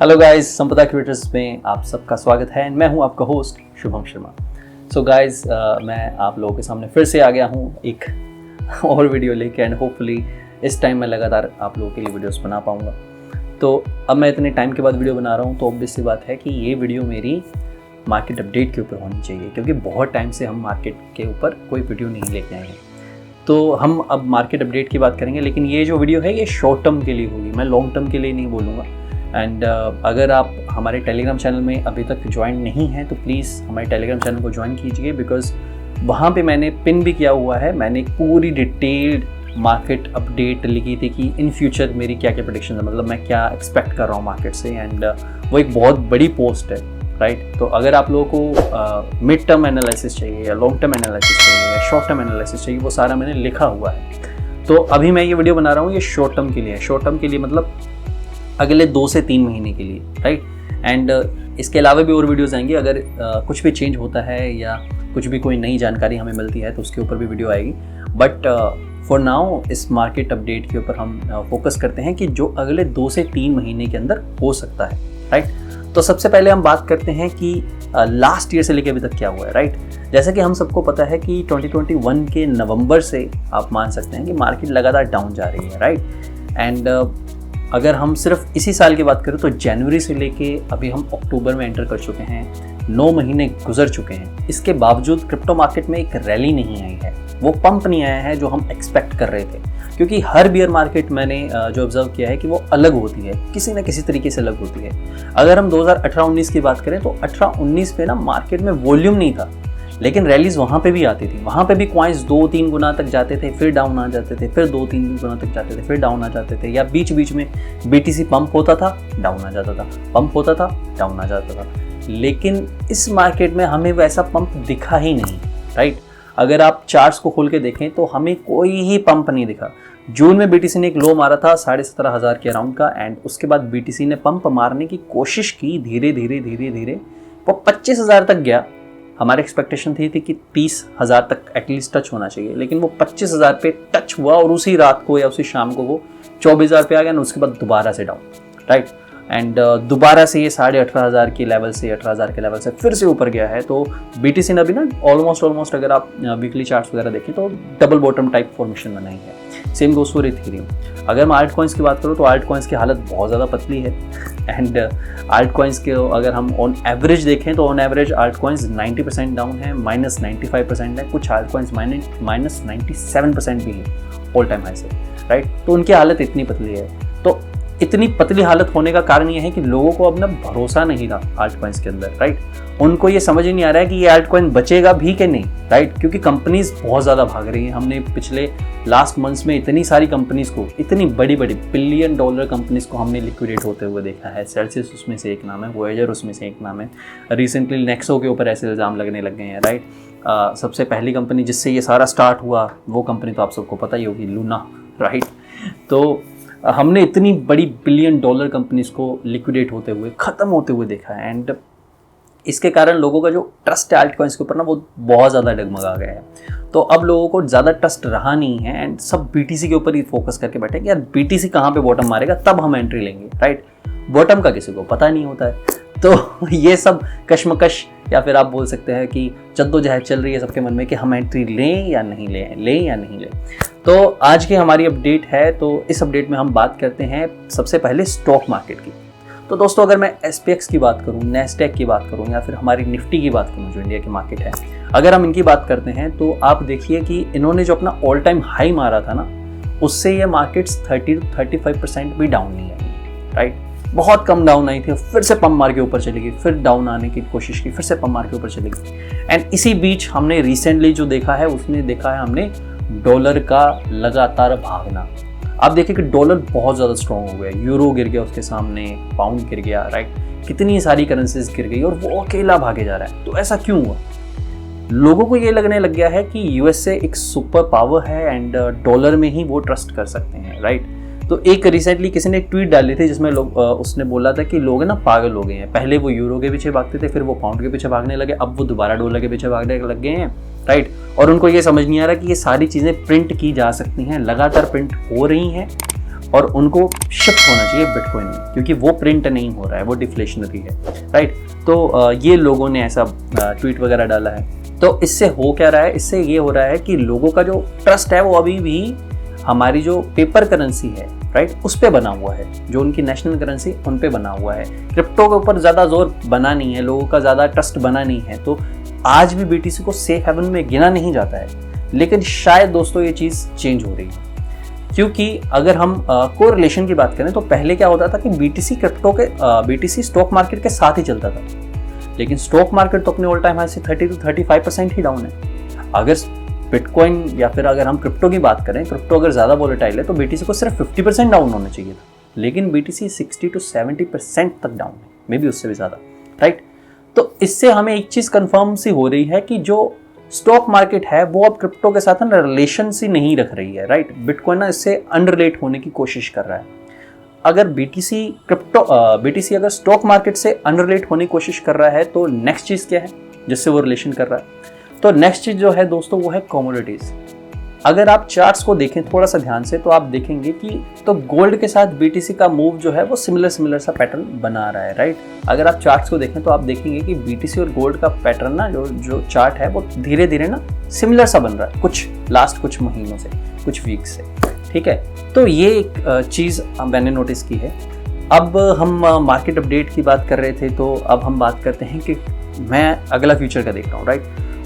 Hello guys, संपदा creators में आप सबका स्वागत है। मैं हूं आपका host Shubham Sharma. So guys, मैं आप लोगों के सामने फिर से आ गया हूं एक और वीडियो लेके एंड होपफुली इस टाइम मैं लगातार आप लोगों के लिए वीडियोस बना पाऊंगा। तो अब मैं इतने टाइम के बाद वीडियो बना रहा हूं तो ऑब्वियस सी बात है कि ये वीडियो मेरी मार्केट अपडेट के ऊपर होनी चाहिए, क्योंकि बहुत टाइम से हम मार्केट के ऊपर कोई वीडियो नहीं लेके आए हैं। तो हम अब मार्केट अपडेट की बात करेंगे, लेकिन ये जो वीडियो है ये शॉर्ट टर्म के लिए होगी, मैं लॉन्ग टर्म के लिए नहीं बोलूँगा। एंड अगर आप हमारे टेलीग्राम चैनल में अभी तक ज्वाइन नहीं हैं तो प्लीज़ हमारे टेलीग्राम चैनल को ज्वाइन कीजिए, बिकॉज़ वहाँ पे मैंने पिन भी किया हुआ है। मैंने एक पूरी डिटेल्ड मार्केट अपडेट लिखी थी कि इन फ्यूचर मेरी क्या क्या प्रेडिक्शन है, मतलब मैं क्या एक्सपेक्ट कर रहा हूँ मार्केट से। एंड वो एक बहुत बड़ी पोस्ट है, राइट। तो अगर आप लोगों को मिड टर्म एनालिसिस चाहिए या लॉन्ग टर्म एनालिसिस चाहिए या शॉर्ट टर्म एनालिसिस चाहिए, वो सारा मैंने लिखा हुआ है। तो अभी मैं ये वीडियो बना रहा हूँ, ये शॉर्ट टर्म के लिए है। शॉर्ट टर्म के लिए मतलब अगले 2 से 3 महीने के लिए, राइट। एंड इसके अलावा भी और वीडियोज़ आएंगी। अगर कुछ भी चेंज होता है या कुछ भी कोई नई जानकारी हमें मिलती है तो उसके ऊपर भी वीडियो आएगी। बट फॉर नाउ इस मार्केट अपडेट के ऊपर हम फोकस करते हैं कि जो अगले 2 से 3 महीने के अंदर हो सकता है, राइट। तो सबसे पहले हम बात करते हैं कि लास्ट ईयर से लेकर अभी तक क्या हुआ है, राइट। जैसा कि हम सबको पता है कि 2021 के नवंबर से आप मान सकते हैं कि मार्केट लगातार डाउन जा रही है, राइट। एंड अगर हम सिर्फ इसी साल की बात करें तो जनवरी से लेके अभी हम अक्टूबर में एंटर कर चुके हैं, 9 महीने गुजर चुके हैं। इसके बावजूद क्रिप्टो मार्केट में एक रैली नहीं आई है, वो पंप नहीं आया है जो हम एक्सपेक्ट कर रहे थे। क्योंकि हर बियर मार्केट मैंने जो ऑब्जर्व किया है कि वो अलग होती है, किसी न किसी तरीके से अलग होती है। अगर हम 2018-19 की बात करें तो 18-19 पे ना मार्केट में वॉल्यूम नहीं था, लेकिन रैलीज वहाँ पे भी आती थी। वहाँ पे भी कॉइन्स 2-3 गुना तक जाते थे, फिर डाउन आ जाते थे, फिर 2-3 गुना तक जाते थे, फिर डाउन आ जाते थे। या बीच बीच में BTC पंप होता था, डाउन आ जाता था, पंप होता था, डाउन आ जाता था। लेकिन इस मार्केट में हमें वैसा पंप दिखा ही नहीं, राइट। अगर आप चार्ट्स को खोल के देखें तो हमें कोई ही पंप नहीं दिखा। जून में BTC ने एक लो मारा था 17,500 के अराउंड का, एंड उसके बाद BTC ने पंप मारने की कोशिश की, धीरे धीरे वो 25,000 तक गया। हमारी एक्सपेक्टेशन थी कि 30,000 तक एटलीस्ट टच होना चाहिए, लेकिन वो 25,000 पे टच हुआ और उसी रात को या उसी शाम को वो 24,000 पे आ गया, और उसके बाद दोबारा से डाउन, राइट। एंड दोबारा से ये 18,500 के लेवल से 18,000 के लेवल से फिर से ऊपर गया है। तो BTC ने अभी ना ऑलमोस्ट अगर आप वीकली चार्ट्स वगैरह देखें तो डबल बॉटम टाइप फॉर्मेशन बनाई है। Same goes for Ethereum. अगर मैं आल्ट कॉइन्स की बात करूँ तो आल्ट कॉइन्स की हालत बहुत ज़्यादा पतली है। एंड आल्ट कॉइन्स के अगर हम ऑन एवरेज देखें तो on average alt coins 90% down है, -95% है, कुछ आल्ट कॉइन्स -97% भी है ऑल टाइम हाई से, राइट। तो उनकी हालत इतनी पतली है। तो इतनी पतली हालत होने का कारण ये है कि लोगों को अब ना भरोसा नहीं रहा आल्ट कॉइन्स के अंदर, राइट। उनको ये समझ ही नहीं आ रहा है कि ये आल्ट कॉइन बचेगा भी कि नहीं, राइट। क्योंकि कंपनीज बहुत ज़्यादा भाग रही हैं। हमने पिछले लास्ट मंथ्स में इतनी सारी कंपनीज को, इतनी बड़ी बड़ी $1 बिलियन कंपनीज को हमने लिक्विडेट होते हुए देखा है। सेल्सियस उसमें से एक नाम है, वोएजर उसमें से एक नाम है। रिसेंटली नेक्सो के ऊपर ऐसे इल्ज़ाम लगने लग गए हैं, राइट। सबसे पहली कंपनी जिससे ये सारा स्टार्ट हुआ वो कंपनी तो आप सबको पता ही होगी, लूना, राइट। तो हमने इतनी बड़ी $1 बिलियन कंपनीज को लिक्विडेट होते हुए, ख़त्म होते हुए देखा है। एंड इसके कारण लोगों का जो ट्रस्ट है आल्ट कॉइन्स के ऊपर ना वो बहुत ज़्यादा डगमगा गया है। तो अब लोगों को ज़्यादा ट्रस्ट रहा नहीं है एंड सब BTC के ऊपर ही फोकस करके बैठे कि यार BTC कहाँ पे बॉटम मारेगा तब हम एंट्री लेंगे, राइट। बॉटम का किसी को पता नहीं होता है। तो ये सब कश्मकश या फिर आप बोल सकते हैं कि जद्दोजहद चल रही है सबके मन में कि हम एंट्री लें या नहीं लें। तो आज की हमारी अपडेट है, तो इस अपडेट में हम बात करते हैं सबसे पहले स्टॉक मार्केट की। तो दोस्तों, अगर मैं SPX की बात करूं, नैस्डैक की बात करूं या फिर हमारी निफ्टी की बात करूं जो इंडिया की मार्केट है, अगर हम इनकी बात करते हैं तो आप देखिए कि इन्होंने जो अपना ऑल टाइम हाई मारा था ना, उससे ये मार्केट्स 30-35% भी डाउन नहीं आई, राइट। बहुत कम डाउन आई थी, फिर से पंप मार के ऊपर चली गई, फिर डाउन आने की कोशिश की, फिर से पंप मार के ऊपर चली गई। एंड इसी बीच हमने रिसेंटली जो देखा है उसमें देखा है हमने डॉलर का लगातार भागना। आप देखिए कि डॉलर बहुत ज़्यादा स्ट्रॉन्ग हो गया, यूरो गिर गया उसके सामने, पाउंड गिर गया, राइट। कितनी सारी करेंसीज गिर गई और वो अकेला भागे जा रहा है। तो ऐसा क्यों हुआ? लोगों को ये लगने लग गया है कि USA एक सुपर पावर है एंड डॉलर में ही वो ट्रस्ट कर सकते हैं, राइट। तो एक रिसेंटली किसी ने एक ट्वीट डाली थी जिसमें लोग उसने बोला था कि लोग ना पागल हो गए हैं। पहले वो यूरो के पीछे भागते थे, फिर वो पाउंड के पीछे भागने लगे, अब वो दोबारा डॉलर के पीछे भागने लग गए हैं, राइट। और उनको ये समझ नहीं आ रहा कि ये सारी चीज़ें प्रिंट की जा सकती हैं, लगातार प्रिंट हो रही हैं और उनको शिफ्ट होना चाहिए बिटकॉइन में, क्योंकि वो प्रिंट नहीं हो रहा है, वो डिफ्लेशनरी है, राइट। तो ये लोगों ने ऐसा ट्वीट वगैरह डाला है। तो इससे हो क्या रहा है, इससे ये हो रहा है कि लोगों का जो ट्रस्ट है वो अभी भी हमारी जो पेपर करेंसी है, राइट, उस पे बना हुआ है, जो उनकी नेशनल करेंसी उन पे बना हुआ है। क्रिप्टो के ऊपर ज़्यादा जोर बना नहीं है, लोगों का ज़्यादा ट्रस्ट बना नहीं है। तो आज भी बीटीसी को सेफ हेवन में गिना नहीं जाता है, लेकिन शायद दोस्तों ये चीज़ चेंज हो रही है। क्योंकि अगर हम कोरिलेशन की बात करें तो पहले क्या होता था कि बीटीसी स्टॉक मार्केट के साथ ही चलता था, लेकिन स्टॉक मार्केट तो अपने ऑल टाइम हाई से 30 to 35% ही डाउन है। अगर बिटकॉइन या फिर अगर हम क्रिप्टो की बात करें, क्रिप्टो अगर ज़्यादा वोलेटाइल है तो बीटीसी को सिर्फ 50% डाउन होना चाहिए था, लेकिन बीटीसी 60 to 70% तक डाउन है, मे बी उससे भी ज़्यादा, राइट। तो इससे हमें एक चीज़ कंफर्म सी हो रही है कि जो स्टॉक मार्केट है वो अब क्रिप्टो के साथ ना रिलेशन सी नहीं रख रही है, राइट। बिटकॉइन ना इससे अनरिलेट होने की कोशिश कर रहा है। अगर बीटीसी अगर स्टॉक मार्केट से अनरिलेट होने की कोशिश कर रहा है तो नेक्स्ट चीज़ क्या है जिससे वो रिलेशन कर रहा है? तो नेक्स्ट चीज़ जो है दोस्तों वो है कमोडिटीज़। अगर आप चार्ट्स को देखें थोड़ा सा ध्यान से तो आप देखेंगे कि तो गोल्ड के साथ बीटीसी का मूव जो है वो सिमिलर सा पैटर्न बना रहा है, राइट। अगर आप चार्ट्स को देखें तो आप देखेंगे कि बीटीसी और गोल्ड का पैटर्न ना जो चार्ट है वो धीरे धीरे ना सिमिलर सा बन रहा है, कुछ महीनों से, कुछ वीक से, ठीक है। तो ये एक चीज़ मैंने नोटिस की है। अब हम मार्केट अपडेट की बात कर रहे थे, तो अब हम बात करते हैं कि मैं अगला फ्यूचर का देख रहा हूँ, राइट।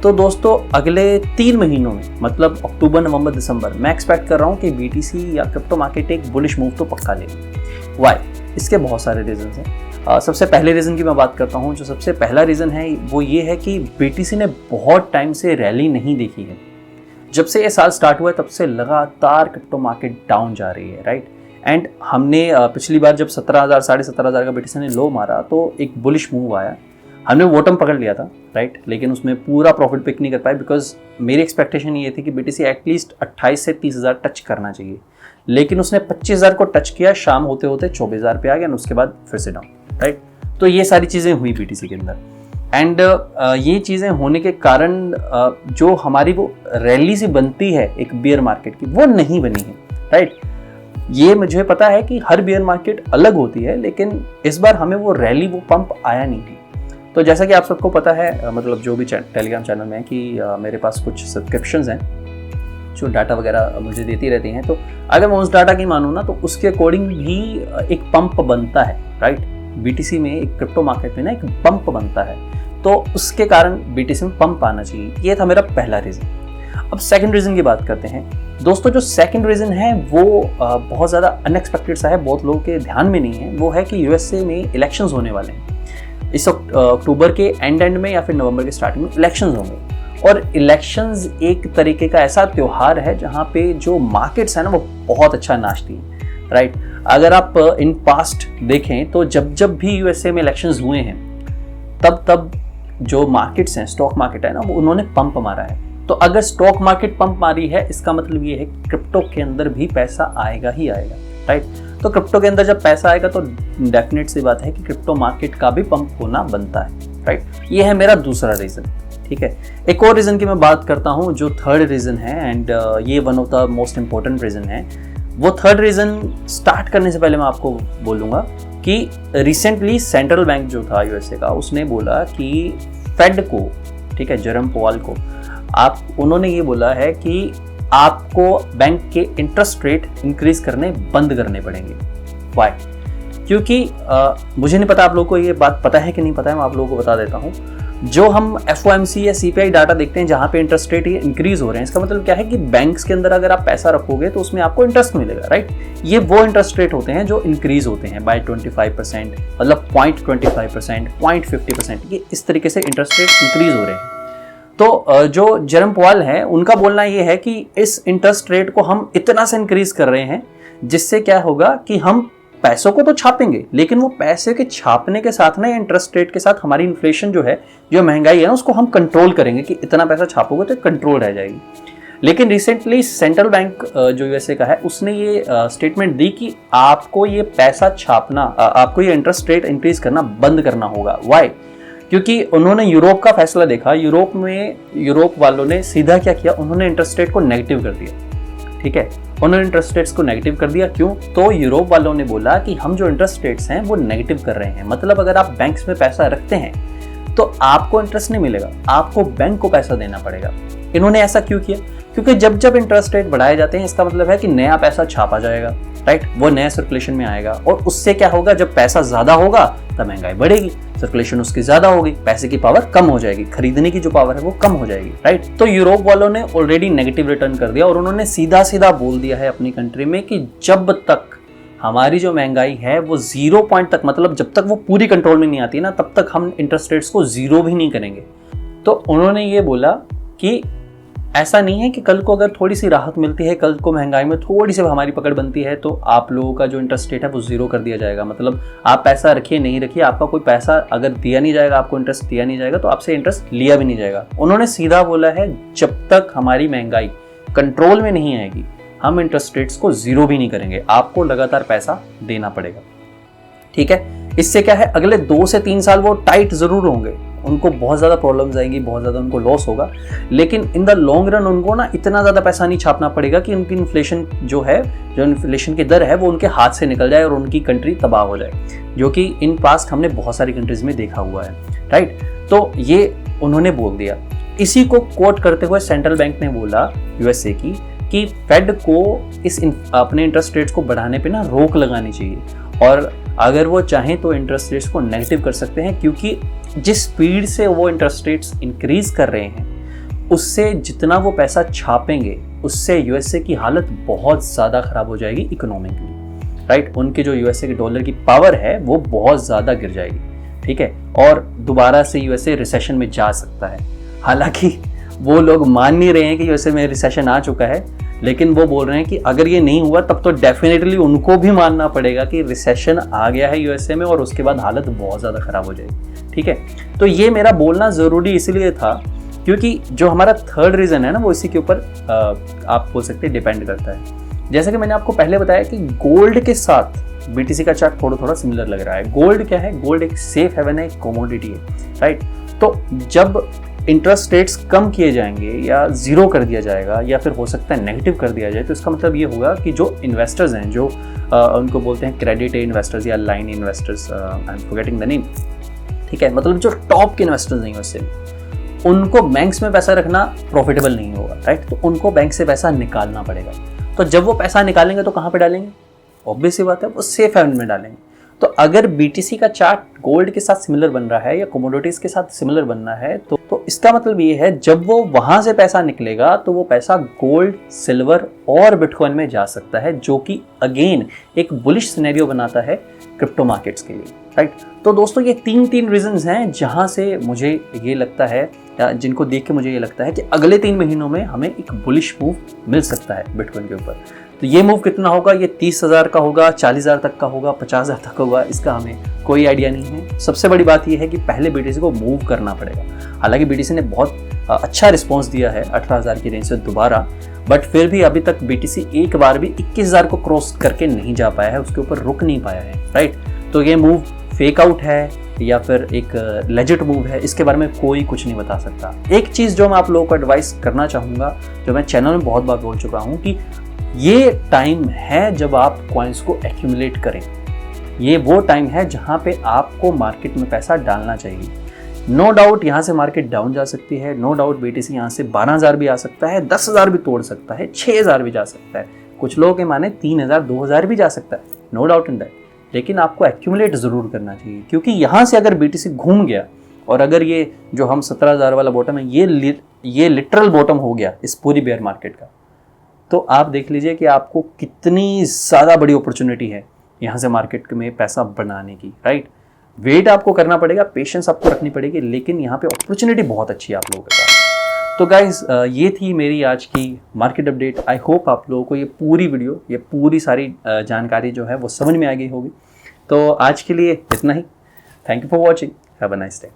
तो दोस्तों अगले 3 महीनों में, मतलब अक्टूबर, नवंबर, दिसंबर, मैं एक्सपेक्ट कर रहा हूँ कि बीटीसी या क्रिप्टो मार्केट एक बुलिश मूव तो पक्का लेगी। वाई? इसके बहुत सारे रीजंस हैं। सबसे पहले रीज़न की मैं बात करता हूँ। जो सबसे पहला रीज़न है वो ये है कि बीटीसी ने बहुत टाइम से रैली नहीं देखी है। जब से ये साल स्टार्ट हुआ है तब से लगातार क्रिप्टो मार्केट डाउन जा रही है, राइट। एंड हमने पिछली बार जब 17,000 साढ़े 17,000 का बीटीसी ने लो मारा तो एक बुलिश मूव आया, हमने बॉटम पकड़ लिया था, राइट, लेकिन उसमें पूरा प्रॉफिट पिक नहीं कर पाए, बिकॉज मेरी एक्सपेक्टेशन ये थी कि बीटीसी एटलीस्ट 28 से 30,000 टच करना चाहिए, लेकिन उसने 25,000 को टच किया, शाम होते होते 24,000 पे आ गया और उसके बाद फिर से डाउन, राइट। तो ये सारी चीज़ें हुई बीटीसी के अंदर। एंड ये चीज़ें होने के कारण जो हमारी वो रैली सी बनती है एक बियर मार्केट की, वो नहीं बनी है, राइट। ये मुझे पता है कि हर बियर मार्केट अलग होती है, लेकिन इस बार हमें वो रैली, वो पंप आया नहीं थी। तो जैसा कि आप सबको पता है, मतलब जो भी टेलीग्राम चैनल में है, कि मेरे पास कुछ सब्सक्रिप्शंस हैं जो डाटा वगैरह मुझे देती रहती हैं। तो अगर मैं उस डाटा की मानूँ ना तो उसके अकॉर्डिंग भी एक पंप बनता है, राइट। बीटीसी में, एक क्रिप्टो मार्केट में ना एक पंप बनता है, तो उसके कारण बीटीसी में पंप आना चाहिए। ये था मेरा पहला रीज़न। अब सेकंड रीज़न की बात करते हैं दोस्तों। जो सेकंड रीज़न है वो बहुत ज़्यादा अनएक्सपेक्टेड सा है, बहुत लोगों के ध्यान में नहीं है। वो है कि यूएसए में इलेक्शंस होने वाले हैं इस अक्टूबर के एंड में या फिर नवंबर के स्टार्टिंग में इलेक्शंस होंगे। और इलेक्शंस एक तरीके का ऐसा त्यौहार है जहाँ पे जो मार्केट्स है ना वो बहुत अच्छा नाचती है, राइट। अगर आप इन पास्ट देखें तो जब भी यूएसए में इलेक्शंस हुए हैं तब जो मार्केट्स हैं, स्टॉक मार्केट है ना, वो उन्होंने पंप मारा है। तो अगर स्टॉक मार्केट पंप मारी है, इसका मतलब ये है कि क्रिप्टो के अंदर भी पैसा आएगा ही आएगा, राइट। तो क्रिप्टो के अंदर जब पैसा आएगा तो डेफिनेट सी बात है कि क्रिप्टो मार्केट का भी पंप होना बनता है, राइट। ये है मेरा दूसरा रीज़न, ठीक है। एक और रीज़न की मैं बात करता हूँ जो थर्ड रीज़न है, एंड ये one of the most important reason है। वो थर्ड रीज़न स्टार्ट करने से पहले मैं आपको बोलूँगा कि रिसेंटली सेंट्रल बैंक जो था यूएसए का, उसने बोला कि फेड को, ठीक है, जेरोम पोवेल को, उन्होंने ये बोला है कि आपको बैंक के इंटरेस्ट रेट इंक्रीज करने बंद करने पड़ेंगे। वाई? क्योंकि मुझे नहीं पता आप लोगों को ये बात पता है कि नहीं पता है, मैं आप लोगों को बता देता हूँ। जो हम FOMC या CPI डाटा देखते हैं जहाँ पे इंटरेस्ट रेट इंक्रीज हो रहे हैं, इसका मतलब क्या है कि बैंक्स के अंदर अगर आप पैसा रखोगे तो उसमें आपको इंटरेस्ट मिलेगा, राइट। ये वो इंटरेस्ट रेट होते हैं जो इंक्रीज होते हैं बाय 25%, मतलब 0.25%, 0.50%, ये इस तरीके से इंटरेस्ट रेट इंक्रीज हो रहे हैं। तो जो जेरोम पोवेल है उनका बोलना ये है कि इस इंटरेस्ट रेट को हम इतना से इंक्रीज कर रहे हैं जिससे क्या होगा कि हम पैसों को तो छापेंगे, लेकिन वो पैसे के छापने के साथ ना, इंटरेस्ट रेट के साथ हमारी इन्फ्लेशन जो है, जो महंगाई है ना, उसको हम कंट्रोल करेंगे कि इतना पैसा छापोगे तो कंट्रोल रह जाएगी। लेकिन रिसेंटली सेंट्रल बैंक जो यूएसए का है, उसने ये स्टेटमेंट दी कि आपको ये पैसा छापना, आपको ये इंटरेस्ट रेट इंक्रीज करना बंद करना होगा। वाई? क्योंकि उन्होंने यूरोप का फैसला देखा। यूरोप वालों ने सीधा क्या किया, उन्होंने इंटरेस्ट रेट को नेगेटिव कर दिया, ठीक है, उन्होंने इंटरेस्ट रेट्स को नेगेटिव कर दिया। क्यों? तो यूरोप वालों ने बोला कि हम जो इंटरेस्ट रेट्स हैं वो नेगेटिव कर रहे हैं, मतलब अगर आप बैंक्स में पैसा रखते हैं तो आपको इंटरेस्ट नहीं मिलेगा, आपको बैंक को पैसा देना पड़ेगा। इन्होंने ऐसा क्यों किया? क्योंकि जब जब इंटरेस्ट रेट बढ़ाए जाते हैं इसका मतलब है कि नया पैसा छापा जाएगा, राइट, वो नया सर्कुलेशन में आएगा और उससे क्या होगा, जब पैसा ज्यादा होगा तब महंगाई बढ़ेगी, सर्कुलेशन उसकी ज्यादा होगी, पैसे की पावर कम हो जाएगी, खरीदने की जो पावर है वो कम हो जाएगी, राइट। तो यूरोप वालों ने ऑलरेडी नेगेटिव रिटर्न कर दिया और उन्होंने सीधा सीधा बोल दिया है अपनी कंट्री में कि जब तक हमारी जो महंगाई है वो 0 पॉइंट तक, मतलब जब तक वो पूरी कंट्रोल में नहीं आती ना, तब तक हम इंटरेस्ट रेट्स को 0 भी नहीं करेंगे। तो उन्होंने ये बोला कि ऐसा नहीं है कि कल को अगर थोड़ी सी राहत मिलती है, कल को महंगाई में थोड़ी सी हमारी पकड़ बनती है तो आप लोगों का जो इंटरेस्ट रेट है वो 0 कर दिया जाएगा। मतलब आप पैसा रखिए नहीं रखिए, आपका कोई पैसा अगर दिया नहीं जाएगा, आपको इंटरेस्ट दिया नहीं जाएगा तो आपसे इंटरेस्ट लिया भी नहीं जाएगा। उन्होंने सीधा बोला है जब तक हमारी महंगाई कंट्रोल में नहीं आएगी हम इंटरेस्ट रेट्स को 0 भी नहीं करेंगे, आपको लगातार पैसा देना पड़ेगा, ठीक है। इससे क्या है, अगले 2 से 3 साल वो टाइट जरूर होंगे, उनको बहुत ज़्यादा प्रॉब्लम्स आएंगी, बहुत ज़्यादा उनको लॉस होगा, लेकिन इन द लॉन्ग रन उनको ना इतना ज़्यादा पैसा नहीं छापना पड़ेगा कि उनकी इन्फ्लेशन जो इन्फ्लेशन की दर है वो उनके हाथ से निकल जाए और उनकी कंट्री तबाह हो जाए, जो कि इन पास्ट हमने बहुत सारी कंट्रीज में देखा हुआ है, राइट। तो ये उन्होंने बोल दिया। इसी को कोट करते हुए सेंट्रल बैंक ने बोला यूएसए की कि फेड को अपने इंटरेस्ट रेट्स को बढ़ाने पे ना रोक लगानी चाहिए और अगर वो चाहें तो इंटरेस्ट रेट्स को नेगेटिव कर सकते हैं, क्योंकि जिस स्पीड से वो इंटरेस्ट रेट्स इंक्रीज कर रहे हैं उससे जितना वो पैसा छापेंगे उससे यूएसए की हालत बहुत ज़्यादा खराब हो जाएगी इकोनॉमिकली, राइट। उनके जो यूएसए के डॉलर की पावर है वो बहुत ज़्यादा गिर जाएगी, ठीक है, और दोबारा से यूएसए रिसेशन में जा सकता है। हालांकि वो लोग मान नहीं रहे हैं कि यूएसए में रिसेशन आ चुका है, लेकिन वो बोल रहे हैं कि अगर ये नहीं हुआ तब तो डेफिनेटली उनको भी मानना पड़ेगा कि रिसेशन आ गया है यूएसए में और उसके बाद हालत बहुत ज़्यादा ख़राब हो जाएगी, ठीक है। तो ये मेरा बोलना ज़रूरी इसलिए था क्योंकि जो हमारा थर्ड रीज़न है ना वो इसी के ऊपर आप बोल सकते हैं डिपेंड करता है। जैसा कि मैंने आपको पहले बताया कि गोल्ड के साथ बीटीसी का चार्ट थोड़ा सिमिलर लग रहा है। गोल्ड क्या है? गोल्ड एक सेफ हेवन है, एक कमोडिटी है, राइट। तो जब इंटरेस्ट रेट्स कम किए जाएंगे या 0 कर दिया जाएगा या फिर हो सकता है नेगेटिव कर दिया जाए, तो इसका मतलब ये होगा कि जो इन्वेस्टर्स हैं, जो उनको बोलते हैं क्रेडिट इन्वेस्टर्स या line investors, I am forgetting the name, ठीक है, मतलब जो टॉप के इन्वेस्टर्स हैं वैसे, उनको बैंक्स में पैसा रखना प्रॉफिटेबल नहीं होगा, राइट। तो उनको बैंक से पैसा निकालना पड़ेगा। तो जब वो पैसा निकालेंगे तो कहाँ पे डालेंगे? ऑब्वियस सी बात है, वो सेफ हेवन में डालेंगे। तो अगर बीटीसी का चार्ट गोल्ड के साथ सिमिलर बन रहा है या कमोडिटीज के साथ सिमिलर बनना है तो इसका मतलब ये है जब वो वहां से पैसा निकलेगा तो वो पैसा गोल्ड, सिल्वर और बिटकॉइन में जा सकता है, जो कि अगेन एक बुलिश सिनेरियो बनाता है क्रिप्टो मार्केट्स के लिए, राइट। तो दोस्तों ये तीन रीजंस हैं जहां से मुझे ये लगता है, जिनको देख के मुझे ये लगता है कि अगले 3 महीनों में हमें एक बुलिश मूव मिल सकता है बिटकॉइन के ऊपर। तो ये मूव कितना होगा? ये 30,000 का होगा, 40,000 तक का होगा, 50,000 तक का होगा, इसका हमें कोई आइडिया नहीं है। सबसे बड़ी बात ये है कि पहले बीटीसी को मूव करना पड़ेगा। हालांकि बीटीसी ने बहुत अच्छा रिस्पॉन्स दिया है 18,000 की रेंज से दोबारा, बट फिर भी अभी तक बीटीसी एक बार भी 21,000 को क्रॉस करके नहीं जा पाया है, उसके ऊपर रुक नहीं पाया है, राइट। तो ये मूव फेक आउट है या फिर एक लेजिट मूव है, इसके बारे में कोई कुछ नहीं बता सकता। एक चीज़ जो मैं आप लोगों को एडवाइस करना चाहूँगा, जो मैं चैनल में बहुत बार बोल चुका हूँ, कि ये टाइम है जब आप कॉइन्स को एक्यूमुलेट करें। ये वो टाइम है जहाँ पे आपको मार्केट में पैसा डालना चाहिए। नो डाउट यहाँ से मार्केट डाउन जा सकती है, नो डाउट बीटीसी यहाँ से 12,000 भी आ सकता है, 10,000 भी तोड़ सकता है, 6,000 भी जा सकता है, कुछ लोगों के माने 3,000, 2,000 भी जा सकता है, नो डाउट इन दैट। लेकिन आपको एक्यूमुलेट ज़रूर करना चाहिए, क्योंकि यहाँ से अगर बीटीसी घूम गया और अगर ये जो हम 17,000 वाला बॉटम है ये लिटरल बॉटम हो गया इस पूरी बेयर मार्केट का, तो आप देख लीजिए कि आपको कितनी ज़्यादा बड़ी अपॉर्चुनिटी है यहाँ से मार्केट में पैसा बनाने की, राइट। वेट आपको करना पड़ेगा, पेशेंस आपको रखनी पड़ेगी, लेकिन यहाँ पे अपॉर्चुनिटी बहुत अच्छी है आप लोगों के पास। तो गाइज ये थी मेरी आज की मार्केट अपडेट। आई होप आप लोगों को ये पूरी वीडियो, ये पूरी सारी जानकारी जो है वो समझ में आ गई होगी। तो आज के लिए इतना ही। Thank you for watching. Have a nice day.